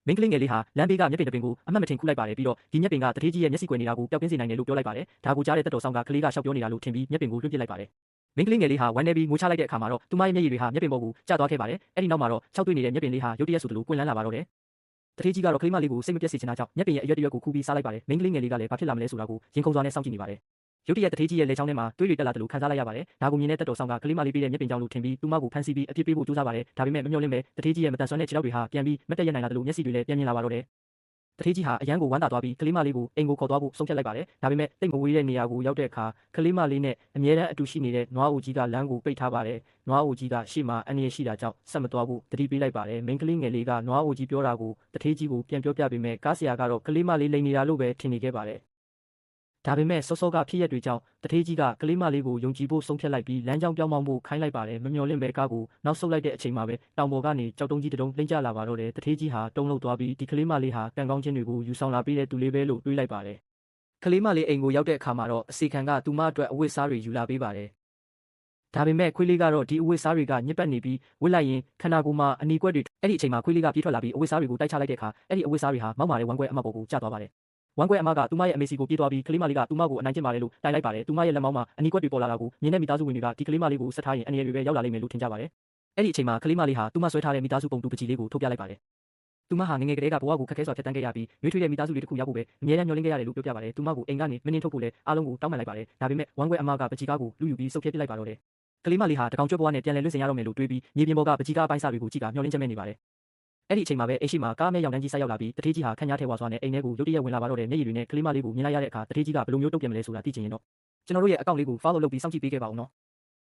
မင်းကလေးငယ်လေးဟာလမ်းဘေးကမျက်ပင်တစ်ပင်ကိုအမှတ်မထင်ခုလိုက်ပါတယ်ပြီးတော့ဒီမျက်ပင်ကတထေးကြီးရဲ့မျက်စိကွယ်နေတာကိုပျောက်ကင်းစေနိုင်တယ်လို့ပြောလိုက်ပါတယ်ဒါကိုကြားတဲ့တက်တော်ဆောင်ကကလေးကရှောက်ပြောနေတာလို့ထင်ပြီးမျက်ပင်ကိုလွှင့်ပစ်လိုက်ပါတယ်မင်းကလေးငယ်လေးဟာဝမ်းနေပြီးငိုချလိုက်တဲ့အခါမှာတော့သူမရဲ့မျက်ရည်တွေဟာမျက်ပင်ပေါ်ကိုကျသွားခဲ့ပါတယ်အဲ့ဒီနောက်မှာတော့ခြောက်သွေ့နေတဲ့မျက်ပင်လေးဟာရုတ်တရက်ဆိုသလိုပွင့်လန်းလာပါတော့တယ်တထေးကြီးကတော့ကလေးမလေးကိုစိတ်မပြတ်စေချင်တာကြောင့်မျက်ပင်ရဲ့အရွက်တရွက်ကိုခူးပြီးစားလိုက်ပါတယ်မင်းကလေးငယ်လေးကလည်းဘာဖြစ်လာမလဲဆိုတာကိုရင်ခုန်စွာနဲ့စောင့်ကြည့်နေပါတယ်ရုတ်တရက်တထေးကြီးရဲ့လက်ချောင်းထဲမှာတွေးတွေတက်လာတယ်လို့ခံစားလိုက်ရပါတယ်ဒါကိုမြင်တဲ့တက်တော်ဆောင်ကကလေးမလေးပေးတဲ့မျက်ပင်ကြောင့်လို့ထင်ပြီးသူမကိုဖမ်းဆီးပြီးအပြစ်ပေးဖို့ကြိုးစားပါတယ်ဒါပေမဲ့မမျှော်လင့်ပဲတထေးကြီးရဲ့မတန်ဆွမ်းတဲ့ခြေထောက်တွေဟာပြန်ပြီးမတက်ရနိုင်လာတယ်လို့မျက်စိတွေလည်းပြန်မြင်လာပါတော့တယ်တထေးကြီးဟာအရန်ကိုဝမ်းသာသွားပြီးကလေးမလေးကိုအိမ်ကိုခေါ်သွားဖို့ဆုံးဖြတ်လိုက်ပါတယ်ဒါပေမဲ့တိတ်မဝေးတဲ့နေရာကိုရောက်တဲ့အခါကလေးမလေးနဲ့အမြဲတမ်းအတူရှိနေတဲ့နွားအိုကြီးကလမ်းကိုပိတ်ထားပါတယ်နွားအိုကြီးကရှေ့မှာအန္တရာယ်ရှိတာကြောင့်ဆက်မသွားဖို့တတိပေးလိုက်ပါတယ်မိန်းကလေးငယ်လေးကနွားအိုကြီးပြောတာကိုတထေးကြီးကိုပြန်ပြောပြပေမဲ့ကားဆရာကတော့ကလေးမလေးလိန်နေတာလို့ပဲထင်နေခဲ့ပါတယ်ဒါပေမဲ့စောစောကဖြစ်ရက်တွေကြောင့်တထေးကြီးကကလေးမလေးကိုယုံကြည်ဖို့ဆုံးဖြတ်လိုက်ပြီးလမ်းကြောင်းပြောင်းမောင်းဖို့ခိုင်းလိုက်ပါတယ်မမျှော်လင့်ပဲကားကိုနောက်ဆုတ်လိုက်တဲ့အချိန်မှာပဲတောင်ပေါ်ကနေကြောက်တုံးကြီးတုံးလှိမ့်ကျလာပါတော့တယ်တထေးကြီးဟာတုံးလှုပ်သွားပြီးဒီကလေးမလေးဟာကံကောင်းခြင်းတွေကိုယူဆောင်လာပြီးတဲ့သူလေးပဲလို့တွေးလိုက်ပါတယ်ကလေးမလေးအိမ်ကိုရောက်တဲ့အခါမှာတော့အစီခံကသူမအတွက်အဝတ်အစားတွေယူလာပေးပါတယ်ဒါပေမဲ့ခွေးလေးကတော့ဒီအဝတ်စားတွေကညစ်ပတ်နေပြီးဝစ်လိုက်ရင်ခန္ဓာကိုယ်မှာအနီကွက်တွေအဲ့ဒီအချိန်မှာခွေးလေးကပြေးထွက်လာပြီးအဝတ်စားတွေကိုတိုက်ချလိုက်တဲ့အခါအဲ့ဒီအဝတ်စားတွေဟာမောက်မာတဲ့ဝမ်းကွဲအမတ်ပေါ်ကိုကျသွားပါတယ်ဝမ်းကွဲအမကသူမရဲ့အမေစီကိုပြေးသွားပြီးကလေးမလေးကသူမကိုအနိုင်ကျင့်ပါတယ်လို့တိုင်လိုက်ပါတယ်သူမရဲ့လက်မောင်းမှာအနီကွက်တွေပေါ်လာတာကိုမြင်တဲ့မိသားစုဝင်တွေကဒီကလေးမလေးကိုဆက်ထားရင်အန္တရာယ်တွေပဲရောက်လာလိမ့်မယ်လို့ထင်ကြပါတယ်အဲ့ဒီအချိန်မှာကလေးမလေးဟာသူမဆွဲထားတဲ့မိသားစုပုံတူပကြီးလေးကိုထုတ်ပြလိုက်ပါတယ်သူမဟာငငယ်ကလေးကဘဝကိုခက်ခဲစွာဖြတ်တန်းခဲ့ရပြီးရွေးထွေးတဲ့မိသားစုလေးတစ်ခုရောက်ဖို့ပဲအမြဲတမ်းမျှော်လင့်ခဲ့ရတယ်လို့ပြောပြပါတယ်သူမကိုအိမ်ကနေမနှင်းထုတ်ဖို့လဲအားလုံးကိုတောင်းပန်လိုက်ပါတယ်ဒါပေမဲ့ဝမ်းကွဲအမကပကြီးကားကိုလူယူပြီးစုပ်ဖြတ်ပစ်လိုက်ပါတော့တယ်ကလေးမလေးဟာတကောင်ကျွတ်ဘဝနဲ့ပြန်လည်လွတ်ဆင်ရတော့မယ်လို့တွေးပြီးမြေပြင်ပေါ်ကပကြီးကားအပိုင်းစားတွေကိုကြည့်ကမျှော်လင့်ချက်မဲ့နေပါတယ်အဲ့ဒီအချိန်မှာပဲအိမ်ရှိမှာကားမဲရောင်တန်းကြီးဆိုက်ရောက်လာပြီးတထေးကြီးဟာခန့်ညားထဲဝါစွာနဲ့အိမ်ထဲကိုရုတ်တရက်ဝင်လာပါတော့တယ်မျက်ရည်တွေနဲ့ကလေးမလေးကိုမြင်လိုက်ရတဲ့အခါတထေးကြီးကဘယ်လိုမျိုးတုံ့ပြန်မလဲဆိုတာသိချင်ရင်တော့ကျွန်တော်တို့ရဲ့အကောင့်လေးကို follow လုပ်ပြီးစောင့်ကြည့်ပေးခဲ့ပါဦးနော်